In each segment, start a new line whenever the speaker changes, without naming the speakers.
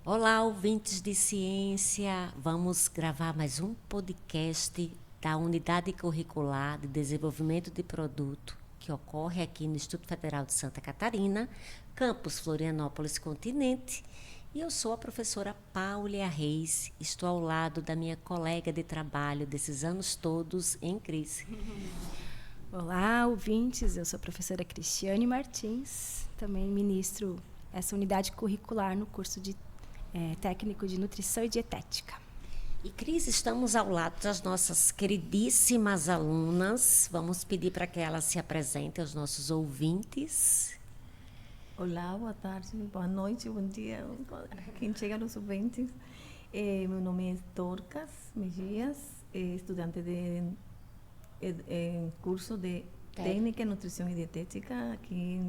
Olá, ouvintes de ciência. Vamos gravar mais um podcast da Unidade Curricular de Desenvolvimento de Produto, que ocorre aqui no Instituto Federal de Santa Catarina, campus Florianópolis Continente. E eu sou a professora Paulia Reis. Estou ao lado da minha colega de trabalho desses anos todos em crise.
Olá, ouvintes. Eu sou a professora Cristiane Martins. Também ministro essa unidade curricular no curso de técnico de nutrição e dietética.
E, Cris, estamos ao lado das nossas queridíssimas alunas. Vamos pedir para que elas se apresentem aos nossos ouvintes.
Olá, boa tarde, boa noite, bom dia, quem chega nos ouvintes. Meu nome é Dorcas Mejias, estudante de curso de Técnica, Nutrição e Dietética aqui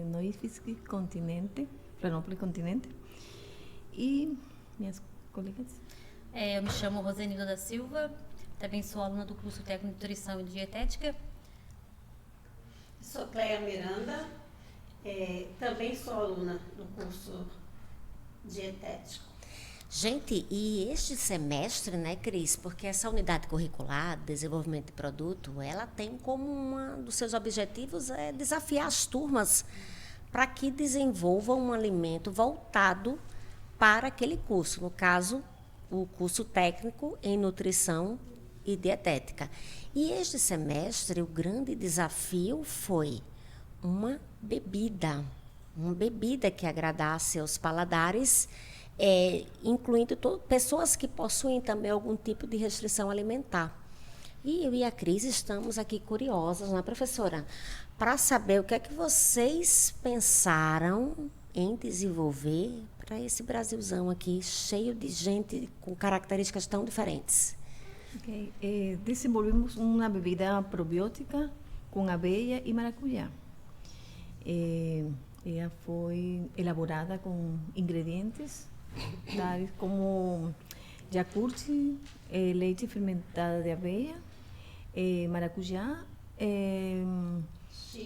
no IFSC Continente, Florianópolis Continente. E minhas colegas?
Eu me chamo Rosenilda da Silva, também sou aluna do curso Técnico de Nutrição e Dietética.
Sou Cleia Miranda, também sou aluna do curso dietético.
Gente, e este semestre, né, Cris, porque essa unidade curricular, desenvolvimento de produto, ela tem como um dos seus objetivos desafiar as turmas para que desenvolvam um alimento voltado para aquele curso, no caso, o curso técnico em nutrição e dietética. E este semestre, o grande desafio foi uma bebida que agradasse aos paladares, incluindo pessoas que possuem também algum tipo de restrição alimentar. E eu e a Cris estamos aqui curiosas, não é, professora? Para saber o que é que vocês pensaram em desenvolver para esse Brasilzão aqui, cheio de gente com características tão diferentes.
Desenvolvimos uma bebida probiótica com aveia e maracujá. Ela foi elaborada com ingredientes tais como Yakult, leite fermentado de aveia, maracujá,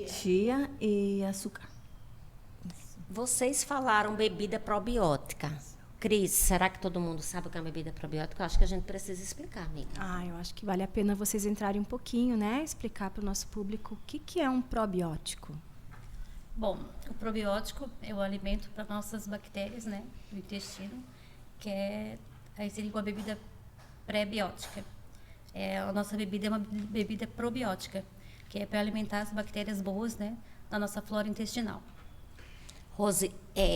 chia e açúcar.
Vocês falaram bebida probiótica. Cris, será que todo mundo sabe o que é uma bebida probiótica? Eu acho que a gente precisa explicar, amiga.
Eu acho que vale a pena vocês entrarem um pouquinho, né? Explicar para o nosso público o que é um probiótico.
Bom, o probiótico é o alimento para nossas bactérias, né, do intestino, aí seria uma bebida pré-biótica. A nossa bebida é uma bebida probiótica, que é para alimentar as bactérias boas, né, da nossa flora intestinal.
Rose,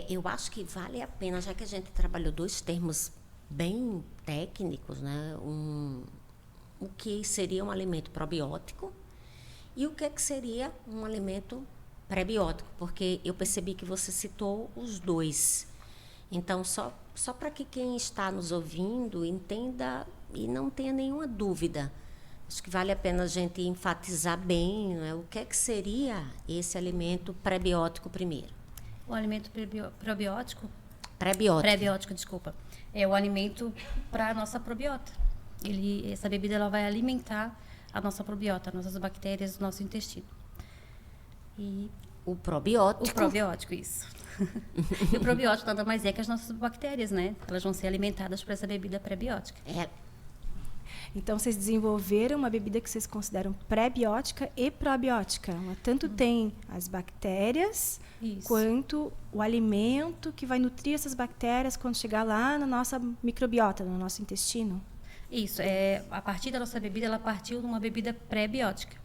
eu acho que vale a pena, já que a gente trabalhou dois termos bem técnicos, né, o que seria um alimento probiótico e o que seria um alimento pré-biótico, porque eu percebi que você citou os dois. Então, só para que quem está nos ouvindo entenda e não tenha nenhuma dúvida, acho que vale a pena a gente enfatizar bem, né, o que seria esse alimento pré-biótico primeiro.
O alimento probiótico?
Pré-biótico,
desculpa. É o alimento para a nossa probiota. Essa bebida ela vai alimentar a nossa probiota, as nossas bactérias do nosso intestino. E
o probiótico?
O probiótico, isso. E o probiótico nada mais é que as nossas bactérias, né? Elas vão ser alimentadas por essa bebida pré-biótica.
Então, vocês desenvolveram uma bebida que vocês consideram pré-biótica e probiótica. Ela tanto tem as bactérias, quanto o alimento que vai nutrir essas bactérias quando chegar lá na nossa microbiota, no nosso intestino.
Isso. A partir da nossa bebida, ela partiu de uma bebida pré-biótica.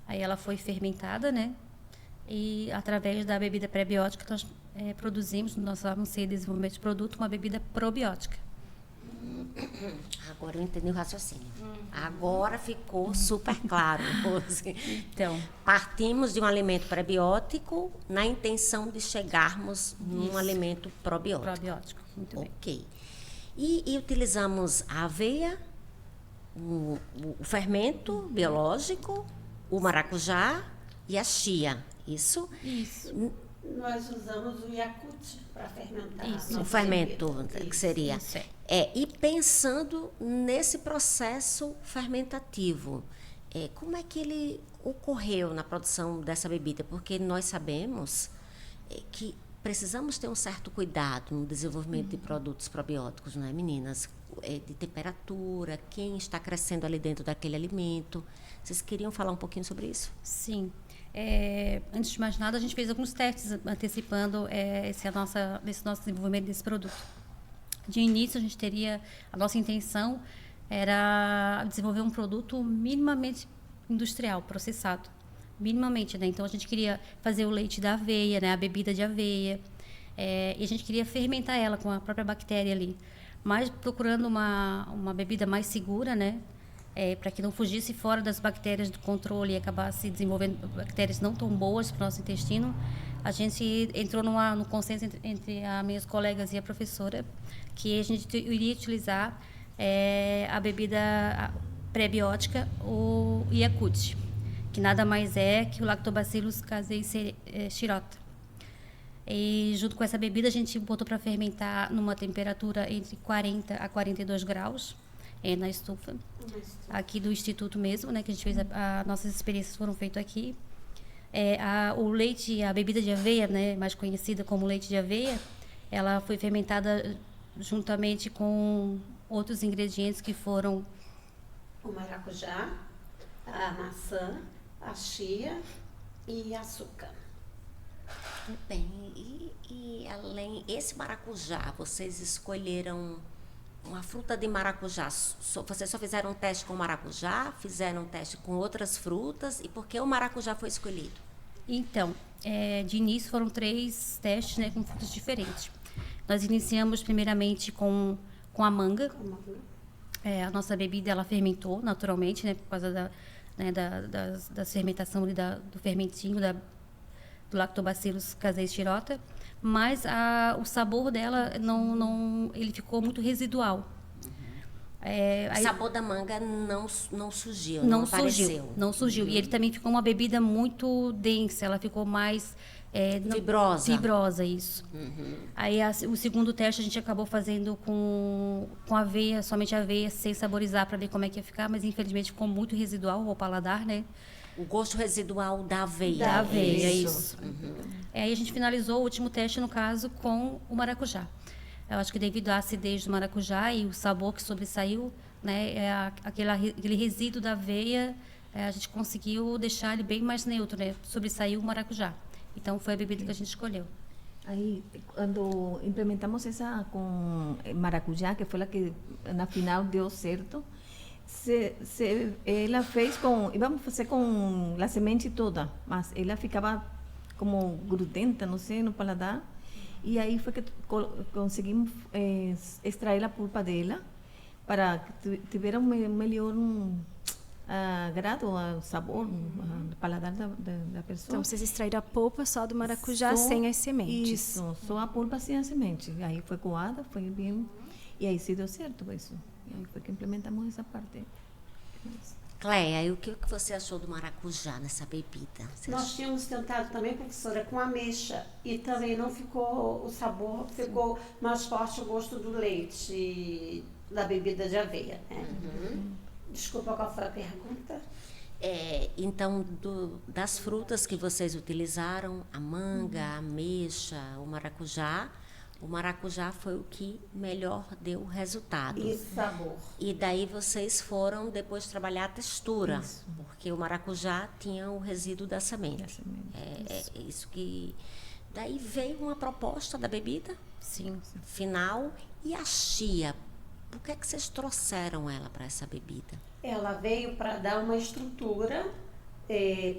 Aí ela foi fermentada, né? E através da bebida pré-biótica, nós produzimos, no nosso AMC Desenvolvimento de Produto, uma bebida probiótica.
Agora eu entendi o raciocínio. Agora ficou super claro.
Então,
partimos de um alimento pré-biótico na intenção de chegarmos num alimento probiótico.
Probiótico, muito bem.
Ok. E utilizamos a aveia, o fermento biológico, o maracujá e a chia. Isso?
Isso.
Nós usamos o Yakult para fermentar.
Isso.
O fermento, que seria.
Isso.
E pensando nesse processo fermentativo, como é que ele ocorreu na produção dessa bebida? Porque nós sabemos que precisamos ter um certo cuidado no desenvolvimento de produtos probióticos, não é, meninas? De temperatura, quem está crescendo ali dentro daquele alimento. Vocês queriam falar um pouquinho sobre isso?
Sim. Antes de mais nada, a gente fez alguns testes antecipando esse nosso desenvolvimento desse produto. De início, a nossa intenção era desenvolver um produto minimamente industrial, processado. Minimamente, né? Então, a gente queria fazer o leite da aveia, né? A bebida de aveia. E a gente queria fermentar ela com a própria bactéria ali. Mas procurando uma bebida mais segura, né? Para que não fugisse fora das bactérias do controle e acabasse desenvolvendo bactérias não tão boas para o nosso intestino, a gente entrou no consenso entre as minhas colegas e a professora que a gente iria utilizar a bebida pré-biótica, o Yakult, que nada mais é que o Lactobacillus casei shirota. E junto com essa bebida a gente botou para fermentar numa temperatura entre 40 a 42 graus na estufa, aqui do instituto mesmo, né, que a gente fez nossas experiências foram feitas aqui. O leite, a bebida de aveia, né, mais conhecida como leite de aveia, ela foi fermentada juntamente com outros ingredientes que foram
o maracujá, a maçã, a chia e açúcar.
Muito bem. E além esse maracujá, vocês escolheram uma fruta de maracujá? Vocês só fizeram um teste com maracujá? Fizeram um teste com outras frutas? E por que o maracujá foi escolhido?
Então, de início foram 3 testes, né, com frutas diferentes. Nós iniciamos primeiramente com a manga. A nossa bebida ela fermentou naturalmente, né, por causa da fermentação do fermentinho do Lactobacillus casei shirota, mas o sabor dela ele ficou muito residual.
O sabor da manga não surgiu,
não
apareceu.
Não surgiu. E ele também ficou uma bebida muito densa, ela ficou mais
fibrosa.
Fibrosa, isso. Aí o segundo teste a gente acabou fazendo com aveia, somente aveia, sem saborizar para ver como é que ia ficar, mas infelizmente ficou muito residual ao paladar, né?
O gosto residual da aveia.
Da aveia, isso. Aí a gente finalizou o último teste, no caso, com o maracujá. Eu acho que devido à acidez do maracujá e o sabor que sobressaiu, né, aquele resíduo da aveia, a gente conseguiu deixar ele bem mais neutro, né? Sobressaiu o maracujá. Então, foi a bebida que a gente escolheu.
Aí, quando implementamos essa com maracujá, que foi a que na final deu certo, ela fez íamos fazer com a semente toda, mas ela ficava como grudenta, não sei, no paladar. E aí foi que conseguimos extrair a pulpa dela para que tivesse melhor agrado, o sabor, o paladar da pessoa.
Então, vocês extraíram a polpa só do maracujá sem as sementes.
Isso, só a polpa sem a semente. Aí foi coada, foi bem... E aí se deu certo isso. E aí foi que implementamos essa parte.
Cléia, e o que você achou do maracujá nessa bebida?
Nós tínhamos tentado também, professora, com ameixa. E também não ficou o sabor, ficou mais forte o gosto do leite, da bebida de aveia. Né? Desculpa, qual foi a pergunta?
Então, das frutas que vocês utilizaram, a manga, a ameixa, o maracujá foi o que melhor deu resultado.
E sabor.
E daí vocês foram depois trabalhar a textura, isso. Porque o maracujá tinha o resíduo da semente. Isso que... Daí veio uma proposta da bebida,
sim,
final, e a chia. Por que vocês trouxeram ela para essa bebida?
Ela veio para dar uma estrutura,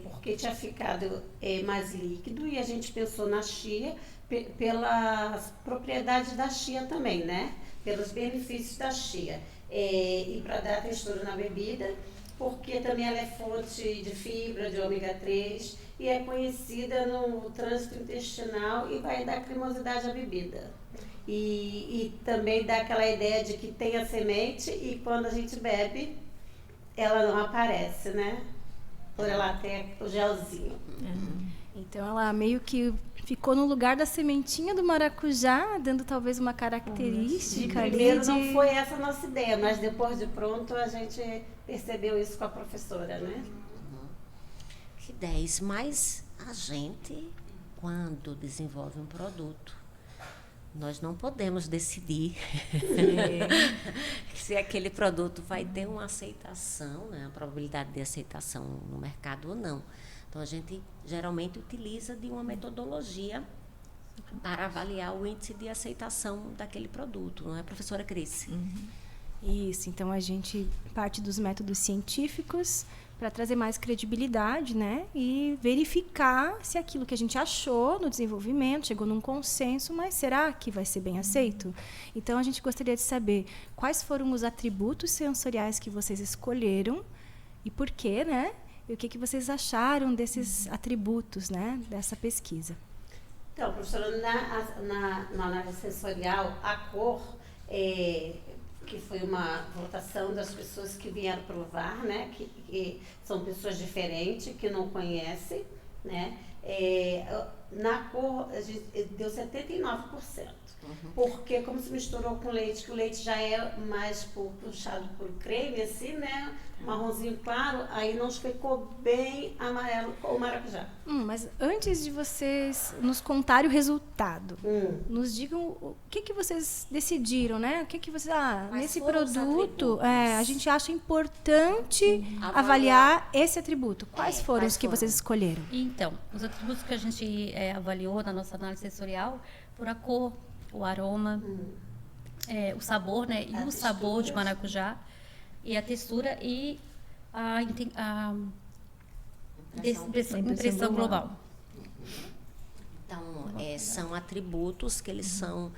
porque tinha ficado mais líquido, e a gente pensou na chia pelas propriedades da chia também, né? Pelos benefícios da chia. E para dar textura na bebida, porque também ela é fonte de fibra, de ômega 3, e é conhecida no trânsito intestinal e vai dar cremosidade à bebida. E também dá aquela ideia de que tem a semente e quando a gente bebe, ela não aparece, né? Por ela ter o gelzinho.
Então ela meio que ficou no lugar da sementinha do maracujá, dando talvez uma característica ali.
Primeiro não foi essa a nossa ideia, mas depois de pronto a gente percebeu isso com a professora, né?
Que 10, mas a gente quando desenvolve um produto, nós não podemos decidir se aquele produto vai ter uma aceitação, né, a probabilidade de aceitação no mercado ou não. Então, a gente geralmente utiliza de uma metodologia para avaliar o índice de aceitação daquele produto, não é, professora Cris?
Isso, então a gente parte dos métodos científicos para trazer mais credibilidade, né? E verificar se aquilo que a gente achou no desenvolvimento chegou num consenso, mas será que vai ser bem aceito? Então a gente gostaria de saber quais foram os atributos sensoriais que vocês escolheram e por quê, né? E o que vocês acharam desses atributos, né? Dessa pesquisa.
Então, professora, na análise sensorial, a cor, que foi uma votação das pessoas que vieram provar, né, que são pessoas diferentes, que não conhecem, né, na cor a gente deu 79%, porque como se misturou com leite, que o leite já é mais puxado por creme, assim, né, marronzinho claro, aí não ficou bem amarelo ou maracujá.
Mas antes de vocês nos contarem o resultado, nos digam o que vocês decidiram, né? O que vocês... nesse produto, a gente acha importante avaliar esse atributo. Quais foram os que vocês escolheram?
Então, os atributos que a gente avaliou na nossa análise sensorial foram a cor, o aroma, o sabor, né? E o sabor de maracujá, e a textura e a impressão global.
Então, são atributos que eles são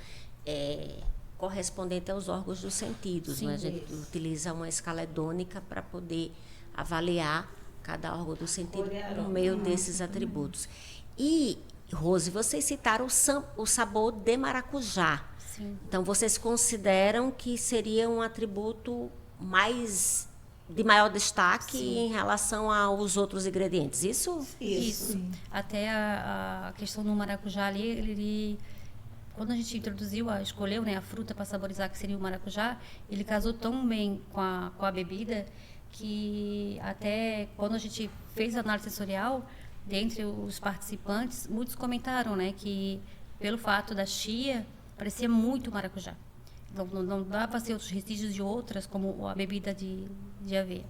correspondentes aos órgãos dos sentidos. Né? A gente utiliza uma escala hedônica para poder avaliar cada órgão do sentido por meio desses atributos. E, Rose, vocês citaram o sabor de maracujá.
Sim.
Então, vocês consideram que seria um atributo de maior destaque em relação aos outros ingredientes, isso?
Isso. Até a questão do maracujá ali, quando a gente escolheu, né, a fruta para saborizar, que seria o maracujá, ele casou tão bem com a bebida que até quando a gente fez a análise sensorial, dentre os participantes, muitos comentaram, né, que pelo fato da chia parecia muito maracujá. Não dá para ser outros vestígios de outras, como a bebida de aveia.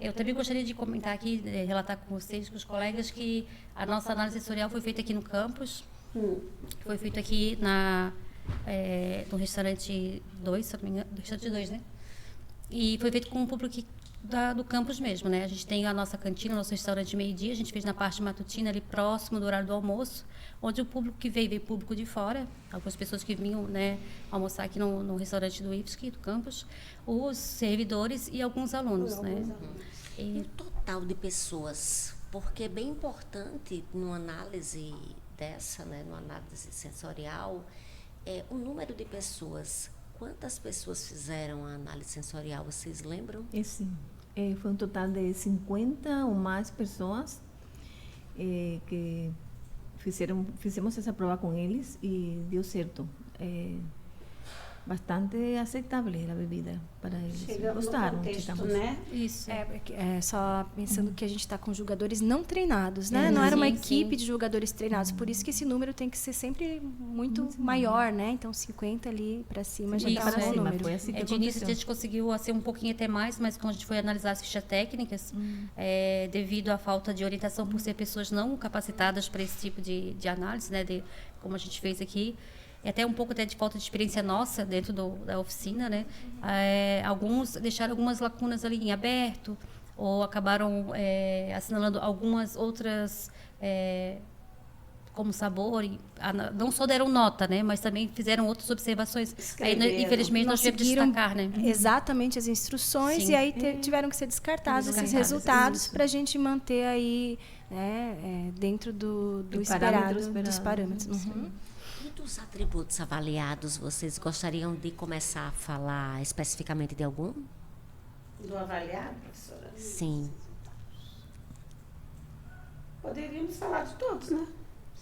Eu também gostaria de comentar aqui, relatar com vocês, com os colegas, que a nossa análise sensorial foi feita aqui no campus. Foi feito aqui no restaurante 2, se não me engano, restaurante 2, né? E foi feito com o público do campus mesmo, né? A gente tem a nossa cantina, o nosso restaurante de meio-dia, a gente fez na parte matutina, ali próximo do horário do almoço, onde o público que veio público de fora, algumas pessoas que vinham, né, almoçar aqui no restaurante do IFSC, do campus, os servidores e alguns alunos, né?
E o total de pessoas, porque é bem importante numa análise dessa, né, numa análise sensorial, o número de pessoas. Quantas pessoas fizeram a análise sensorial, vocês lembram?
Sim. Foi um total de 50 ou mais pessoas que fizemos essa prova com eles e deu certo. Bastante aceitável a bebida para eles. Gostaram.
Né?
Isso. Só pensando que a gente está com jogadores não treinados, né? Não era uma equipe de jogadores treinados. Por isso que esse número tem que ser sempre muito maior, né? Então, 50 ali para cima já está um bom número.
Foi assim que
de início, a gente conseguiu um pouquinho até mais, mas quando a gente foi analisar as fichas técnicas, devido à falta de orientação por ser pessoas não capacitadas para esse tipo de análise, né? Como a gente fez aqui, até um pouco de falta de experiência nossa dentro da oficina, né? Alguns deixaram algumas lacunas ali em aberto ou acabaram assinalando algumas outras como sabor, não só deram nota, né? Mas também fizeram outras observações. Aí, infelizmente, nós tivemos que destacar, né?
Exatamente as instruções. Sim. E aí tiveram que ser descartados esses resultados para a gente manter aí, né, dentro do esperado, dos parâmetros.
E dos atributos avaliados, vocês gostariam de começar a falar especificamente de algum?
Do avaliado, professora?
Sim.
Poderíamos falar de todos, né?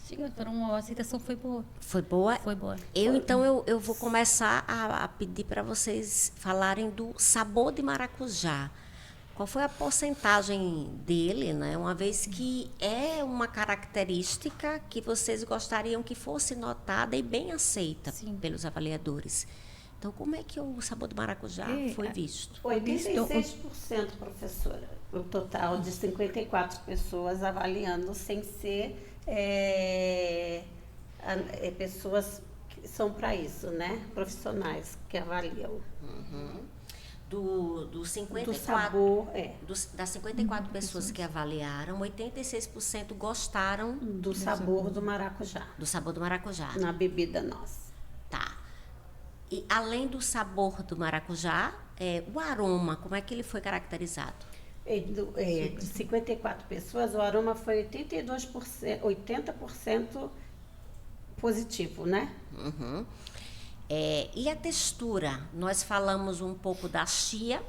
Sim, a aceitação foi boa.
Foi boa?
Foi boa.
Então, eu vou começar a pedir para vocês falarem do sabor de maracujá. Qual foi a porcentagem dele, né? Uma vez que é uma característica que vocês gostariam que fosse notada e bem aceita pelos avaliadores. Então, como é que o sabor do maracujá foi visto?
86%, professora. O total de 54 pessoas avaliando, sem ser pessoas que são para isso, né? Profissionais que avaliam.
Do 54,
do sabor,
das 54 pessoas que avaliaram, 86% gostaram
do sabor do maracujá.
Do sabor do maracujá.
Na bebida nossa.
Tá. E além do sabor do maracujá, o aroma, como é que ele foi caracterizado?
De 54 pessoas, o aroma foi 82%, 80% positivo, né?
E a textura? Nós falamos um pouco da chia.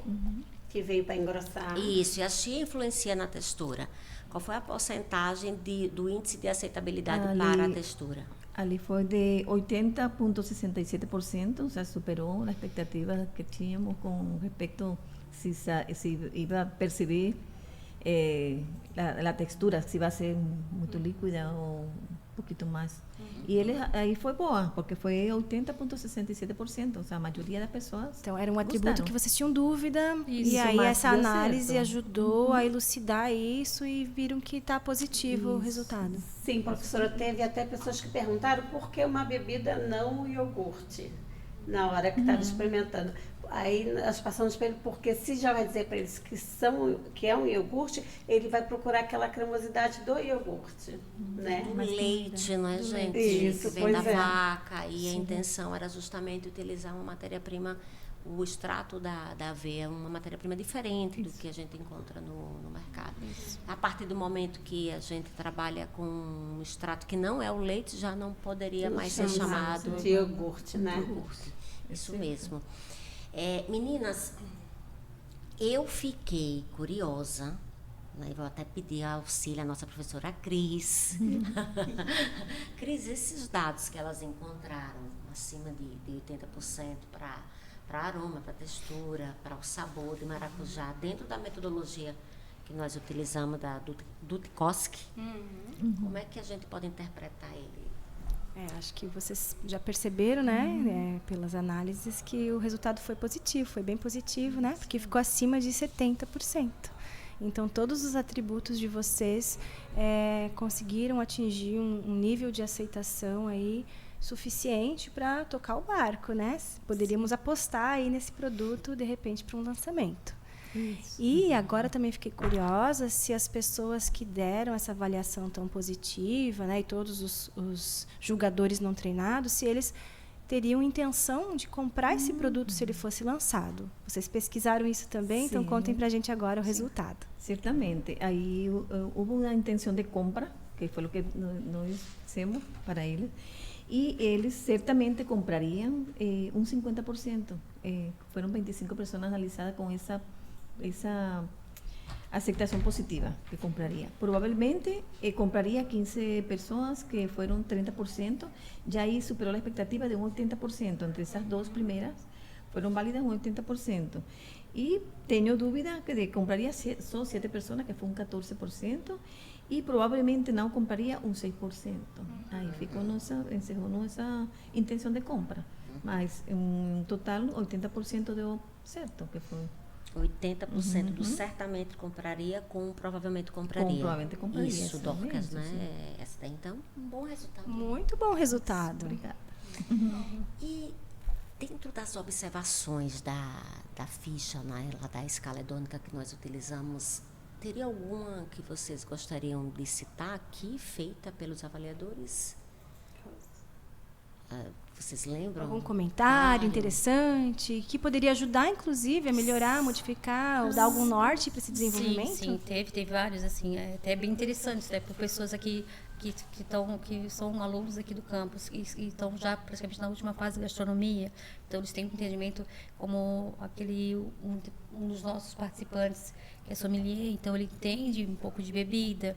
Que veio para engrossar.
Isso, e a chia influencia na textura. Qual foi a porcentagem do índice de aceitabilidade para a textura?
Ali foi de 80,67%, ou seja, superou a expectativa que tínhamos com respeito se iba a perceber a textura, se vai ser muito líquida ou um pouquinho mais. E ele aí foi boa, porque foi 80,67%, ou seja, a maioria das pessoas.
Então, era um atributo
gostaram.
que vocês tinham dúvida,
Isso,
e aí
mas
essa
deu
análise
certo.
ajudou a elucidar isso e viram que está positivo o resultado.
Sim, professora, teve até pessoas que perguntaram por que uma bebida não iogurte na hora que estava experimentando. Aí nós passamos para ele, porque se já vai dizer para eles que é um iogurte, ele vai procurar aquela cremosidade do iogurte, né?
Do leite, né, gente?
Isso,
que vem
pois
da
é.
vaca. E a intenção era justamente utilizar uma matéria-prima, o extrato da aveia, uma matéria-prima diferente do que a gente encontra no mercado. A partir do momento que a gente trabalha com um extrato que não é o leite, já não poderia mais ser chamado
de iogurte, né?
Isso mesmo. Meninas, eu fiquei curiosa, né? Vou até pedir auxílio à nossa professora Cris. Cris, esses dados que elas encontraram, acima de 80% para aroma, para textura, para o sabor de maracujá, dentro da metodologia que nós utilizamos da Dutikoski, como é que a gente pode interpretar ele?
Acho que vocês já perceberam, né, pelas análises, que o resultado foi positivo, foi bem positivo, né, porque ficou acima de 70%. Então, todos os atributos de vocês conseguiram atingir um nível de aceitação aí suficiente para tocar o barco, né? Poderíamos apostar aí nesse produto, de repente, para um lançamento. Isso. E agora também fiquei curiosa se as pessoas que deram essa avaliação tão positiva, né, e todos os julgadores não treinados, se eles teriam intenção de comprar esse produto se ele fosse lançado. Vocês pesquisaram isso também? Então contem para a gente agora o resultado.
Certamente. Aí houve uma intenção de compra, que foi o que nós fizemos para eles, e eles certamente comprariam 50%. Foram 25 pessoas analisadas com essa aceitação positiva que compraria. Provavelmente compraria 15 pessoas, que foram 30%, já aí superou a expectativa de um 80%. Entre essas duas primeiras, foram válidas um 80%. E tenho dúvida que compraria só 7 pessoas, que foi um 14%, e provavelmente não compraria um 6%. Aí encerrou nossa intenção de compra. Mas, em total, 80% deu certo, que foi.
80% do certamente compraria com provavelmente compraria.
Provavelmente compraria.
Isso, Dorcas, né? Essa daí, então, um bom resultado.
Muito bom resultado.
Obrigada.
E dentro das observações da ficha, né, lá da escala hedônica que nós utilizamos, teria alguma que vocês gostariam de citar aqui, feita pelos avaliadores? Vocês lembram?
Algum comentário interessante que poderia ajudar, inclusive, a melhorar, modificar ou dar algum norte para esse desenvolvimento?
Sim, teve vários, assim, até bem interessantes, né, para pessoas aqui que são alunos aqui do campus e estão já praticamente na última fase de gastronomia. Então, eles têm um entendimento como um dos nossos participantes, que é sommelier, então ele entende um pouco de bebida,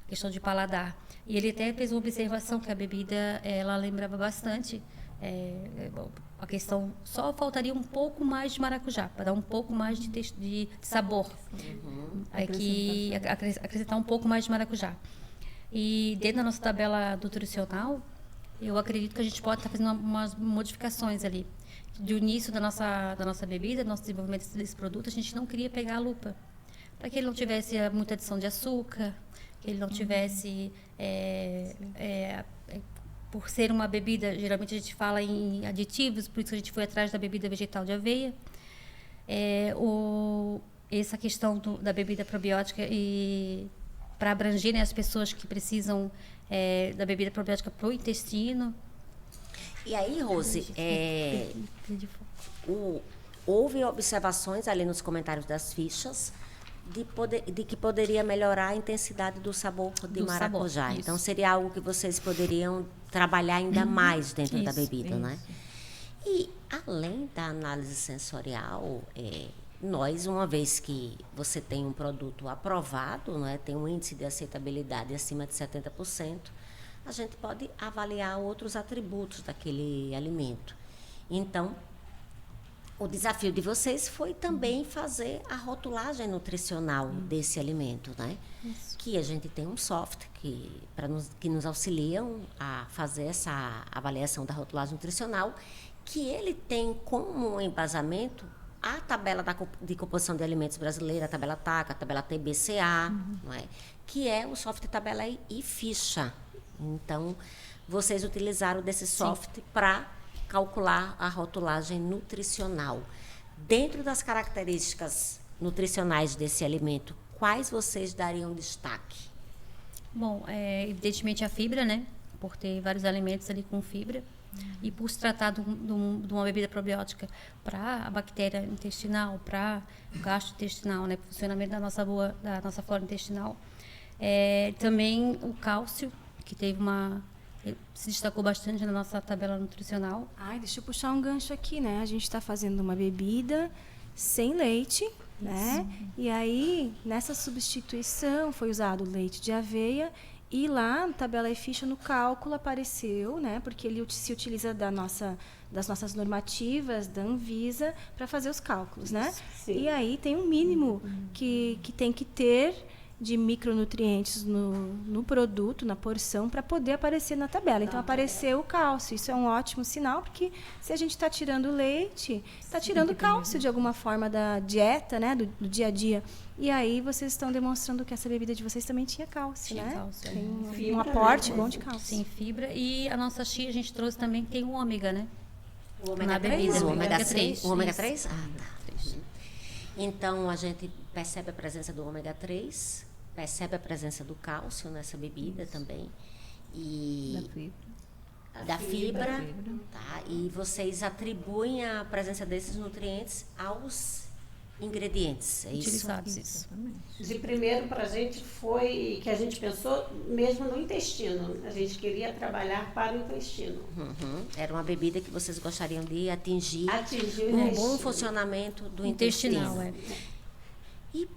questão de paladar. E ele até fez uma observação que a bebida, ela lembrava bastante A questão, só faltaria um pouco mais de maracujá, para dar um pouco mais de sabor. Acrescentar um pouco mais de maracujá. E dentro da nossa tabela nutricional, eu acredito que a gente pode estar fazendo umas modificações ali. Do início da nossa bebida, do nosso desenvolvimento desse produto, a gente não queria pegar a lupa, para que ele não tivesse muita adição de açúcar, que ele não tivesse... por ser uma bebida, geralmente a gente fala em aditivos, por isso que a gente foi atrás da bebida vegetal de aveia. Essa questão da bebida probiótica e para abranger, né, as pessoas que precisam da bebida probiótica para o intestino.
E aí, Rose, houve observações ali nos comentários das fichas de que poderia melhorar a intensidade do sabor de maracujá.
Sabor,
então, seria algo que vocês poderiam trabalhar ainda mais dentro da bebida, né? E, além da análise sensorial, nós, uma vez que você tem um produto aprovado, né, tem um índice de aceitabilidade acima de 70%, a gente pode avaliar outros atributos daquele alimento. Então, o desafio de vocês foi também fazer a rotulagem nutricional desse alimento, né? Isso. Que a gente tem um software que nos auxiliam a fazer essa avaliação da rotulagem nutricional, que ele tem como embasamento a tabela de composição de alimentos brasileira, a tabela TACA, a tabela TBCA, não é? Que é o software tabela e ficha. Então, vocês utilizaram desse software para calcular a rotulagem nutricional. Dentro das características nutricionais desse alimento, quais vocês dariam destaque?
Bom, evidentemente a fibra, né? Por ter vários alimentos ali com fibra. E por se tratar de uma bebida probiótica para a bactéria intestinal, para o gastrointestinal, né? Para o funcionamento da nossa flora intestinal. Também o cálcio, que se destacou bastante na nossa tabela nutricional.
Deixa eu puxar um gancho aqui, né? A gente está fazendo uma bebida sem leite, né? E aí, nessa substituição, foi usado leite de aveia e lá na tabela e ficha, no cálculo, apareceu, né? Porque ele se utiliza das nossas normativas da Anvisa para fazer os cálculos, né? Sim. E aí tem um mínimo que tem que ter de micronutrientes no produto, na porção, para poder aparecer na tabela. Então, apareceu o cálcio. Isso é um ótimo sinal, porque se a gente está tirando leite, está tirando cálcio de alguma forma da dieta, né, do dia a dia. E aí, vocês estão demonstrando que essa bebida de vocês também tinha cálcio, né?
Cálcio.
Tem um aporte bom de cálcio.
Sim, fibra. E a nossa chia, a gente trouxe também, tem o ômega, né?
O ômega 3? O ômega 3? O ômega 3?
Tá.
Então, a gente percebe a presença do ômega 3, percebe a presença do cálcio nessa bebida também. E da fibra. Tá? E vocês atribuem a presença desses nutrientes aos ingredientes, é isso?
Isso.
De primeiro, para a gente, foi que a gente pensou mesmo no intestino. A gente queria trabalhar para o intestino.
Era uma bebida que vocês gostariam de atingir
um
bom funcionamento do intestinal. E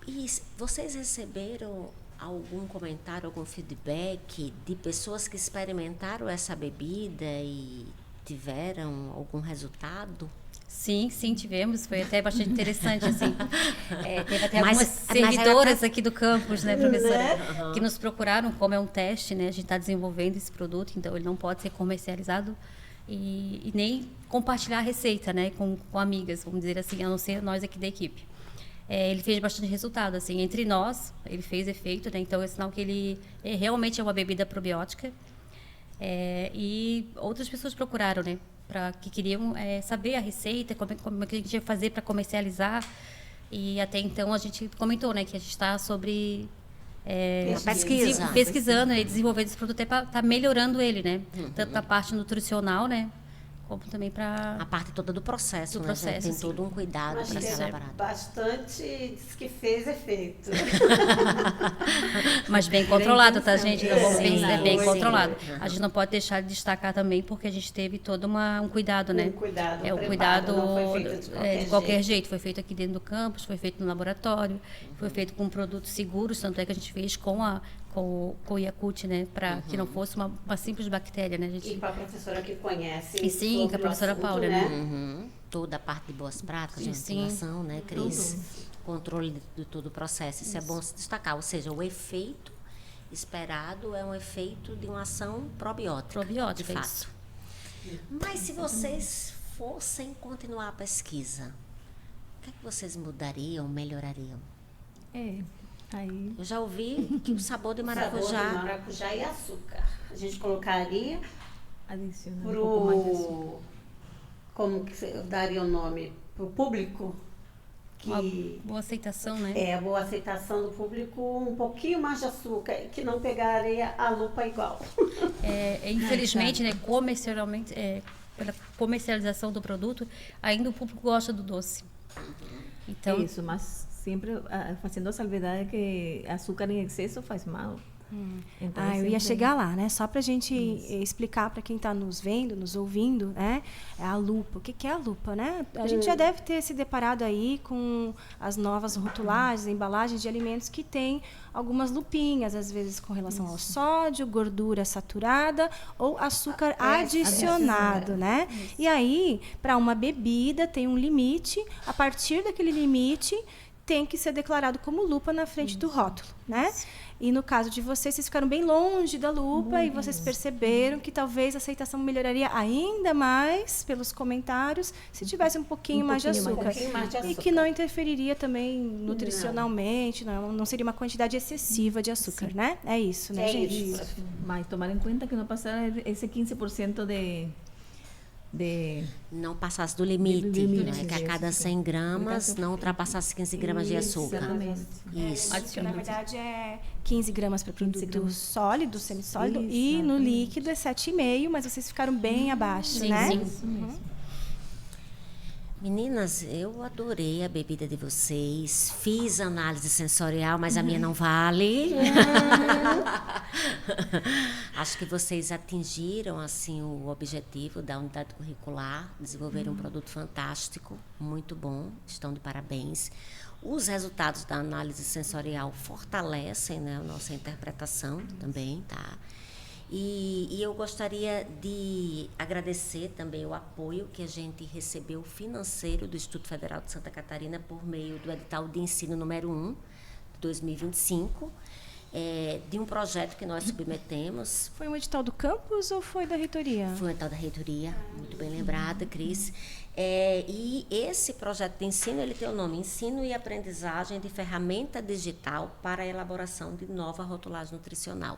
vocês receberam algum comentário, algum feedback de pessoas que experimentaram essa bebida e tiveram algum resultado?
Sim, tivemos. Foi até bastante interessante, assim. Teve até algumas seguidoras aqui do campus, né, professora? Que nos procuraram, como é um teste, né? A gente está desenvolvendo esse produto, então ele não pode ser comercializado e nem compartilhar a receita, né, com amigas, vamos dizer assim, a não ser nós aqui da equipe. Ele fez bastante resultado, assim, entre nós, ele fez efeito, né? Então é sinal que ele realmente é uma bebida probiótica. E outras pessoas procuraram, né? Que queriam saber a receita, como é que a gente ia fazer para comercializar. E até então a gente comentou, né, que a gente está sobre pesquisando e desenvolvendo esse produto para estar melhorando ele, né? Tanto na parte nutricional, né? Como também para...
A parte toda do processo, né? Tem todo um cuidado para ser elaborado.
Bastante diz que fez efeito.
Mas bem controlado, tá, gente? Não vamos pensar, bem controlado. A gente não pode deixar de destacar também, porque a gente teve todo um cuidado, né?
O
cuidado
não foi feito
de qualquer jeito. Foi feito aqui dentro do campus, foi feito no laboratório, foi feito com produtos seguros, tanto é que a gente fez com com o Yakult, né? Para que não fosse uma simples bactéria, né? A gente...
E para a professora que conhece.
E sim,
sobre
com a professora
o assunto,
Paula,
né?
Toda a parte de boas práticas, de
Sim.
ventilação, né, Cris? Controle de todo o processo. Isso é bom se destacar. Ou seja, o efeito esperado é um efeito de uma ação probiótica.
Probiótica,
de
isso.
fato. Mas se vocês fossem continuar a pesquisa, o que é que vocês mudariam, melhorariam?
Aí
Eu já ouvi que o sabor de
Sabor
maracujá...
de maracujá e açúcar. A gente colocaria
adicionar um pouco mais de açúcar.
pro... Como que eu daria o nome? Para o público?
Uma
Que
boa aceitação, né?
é a boa aceitação do público, um pouquinho mais de açúcar, que não pegaria a lupa igual.
Infelizmente, né, comercialmente, pela comercialização do produto, ainda o público gosta do doce. Então,
Isso, mas sempre fazendo a salvedade que açúcar em excesso faz mal. Então,
Eu ia
sempre-
chegar lá, né? Só para a gente explicar para quem está nos vendo, nos ouvindo, né? É a lupa. O que é a lupa, né? A gente já deve ter se deparado aí com as novas rotulagens, embalagens de alimentos que tem algumas lupinhas, às vezes com relação ao sódio, gordura saturada ou açúcar adicionado, né? E aí, para uma bebida tem um limite. A partir daquele limite tem que ser declarado como lupa na frente do rótulo, né? E no caso de vocês ficaram bem longe da lupa e vocês perceberam que talvez a aceitação melhoraria ainda mais pelos comentários se tivesse um pouquinho mais de açúcar.
pouquinho mais de
E
açúcar.
que não interferiria também nutricionalmente, não seria uma quantidade excessiva de açúcar, né? É isso, né,
É
gente?
isso.
Mas tomar em conta que não passar esse 15% de
Não passasse do limite,
Do limite,
né? Que a
isso,
cada
sim.
100 gramas não ultrapassasse 15 gramas de açúcar.
Exatamente.
Isso.
Que na verdade é 15 gramas para produto
gramas.
sólido, semissólido,
Isso,
e no
exatamente.
líquido é 7,5, mas vocês ficaram bem abaixo,
sim,
né?
sim.
Isso mesmo.
Meninas, eu adorei a bebida de vocês. Fiz análise sensorial, mas a minha não vale. Acho que vocês atingiram assim o objetivo da unidade curricular, desenvolveram um produto fantástico, muito bom, estão de parabéns. Os resultados da análise sensorial fortalecem, né, a nossa interpretação também, tá? E eu gostaria de agradecer também o apoio que a gente recebeu financeiro do Instituto Federal de Santa Catarina por meio do edital de ensino número 1 de 2025, de um projeto que nós submetemos.
Foi um edital do campus ou foi da reitoria?
Foi um edital da reitoria, muito bem lembrada, Cris. E esse projeto de ensino, ele tem o nome Ensino e Aprendizagem de Ferramenta Digital para a Elaboração de Nova Rotulagem Nutricional.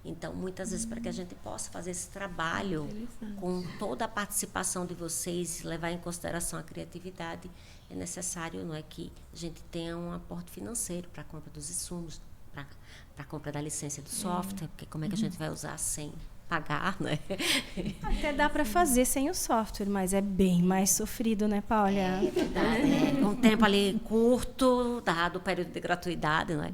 Então, muitas vezes, para que a gente possa fazer esse trabalho com toda a participação de vocês, levar em consideração a criatividade, é necessário, não é, que a gente tenha um aporte financeiro para a compra dos insumos, para a compra da licença do software, porque como é que a gente vai usar sem pagar, né?
Até dá para fazer sem o software, mas é bem mais sofrido, né, Paula?
Um tempo ali curto, dado o período de gratuidade, não é?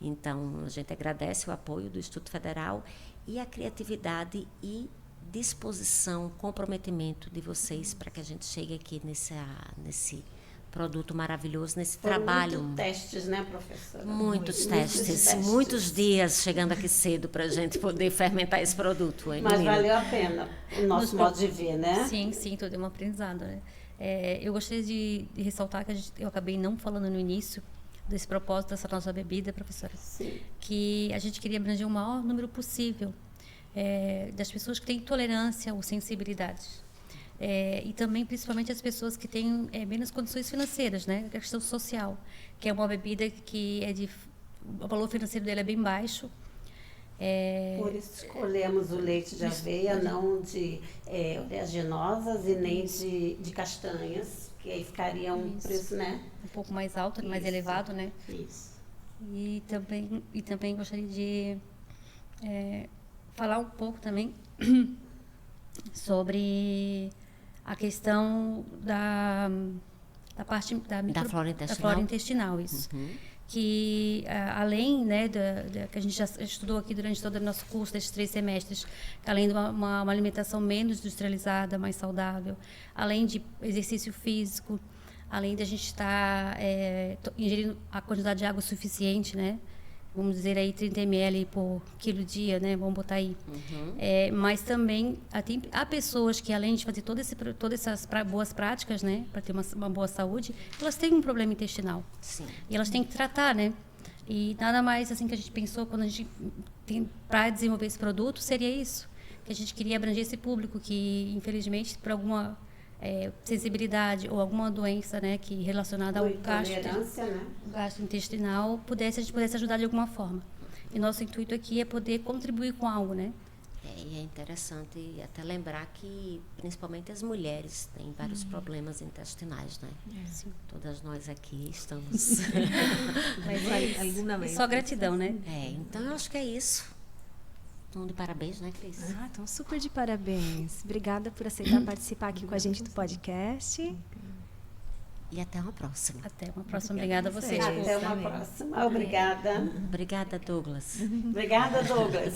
Então, a gente agradece o apoio do Instituto Federal e a criatividade e disposição, comprometimento de vocês para que a gente chegue aqui nesse produto maravilhoso, nesse trabalho.
Muitos testes, né, professora?
Muitos testes, muitos dias chegando aqui cedo para a gente poder fermentar esse produto. Hein,
Mas
menina?
valeu a pena o nosso modo de ver, né?
sim, tudo é um aprendizado, né? Eu gostaria de ressaltar que eu acabei não falando no início desse propósito dessa nossa bebida, professora, que a gente queria abranger o maior número possível das pessoas que têm tolerância ou sensibilidade. E também, principalmente, as pessoas que têm menos condições financeiras, né? A questão social, que é uma bebida que o valor financeiro dele é bem baixo.
Por isso escolhemos o leite de aveia, não de oleaginosas e nem de castanhas, que aí ficaria um preço, né?
Um pouco mais alto, mais elevado, né?
Isso.
E também gostaria de falar um pouco também sobre a questão da parte da flora intestinal, isso. Que além, né, que a gente já estudou aqui durante todo o nosso curso desses 3 semestres, que além de uma alimentação menos industrializada, mais saudável, além de exercício físico, além de a gente estar ingerindo a quantidade de água suficiente, né, vamos dizer aí 30 ml por quilo dia, né? Vamos botar aí. Mas também há pessoas que, além de fazer todas essas boas práticas, né? Para ter uma boa saúde, elas têm um problema intestinal.
Sim.
E elas têm que tratar, né? E nada mais assim que a gente pensou quando a gente para desenvolver esse produto seria isso, que a gente queria abranger esse público que, infelizmente, por alguma sensibilidade ou alguma doença, né, que relacionada ao gastrointestinal, a gente pudesse ajudar de alguma forma. E nosso intuito aqui é poder contribuir com algo, né?
E é interessante até lembrar que, principalmente as mulheres, têm vários problemas intestinais, né?
Sim.
Todas nós aqui estamos...
Mas
alguma vez.
só gratidão, né?
Então, eu acho que é isso. Então, de parabéns, né, Cris?
Então, super de parabéns. Obrigada por aceitar participar aqui com a gente do podcast.
E até uma próxima.
Até uma próxima. Obrigada a vocês.
Até uma próxima. Obrigada.
Obrigada, Douglas.
Obrigada, Douglas.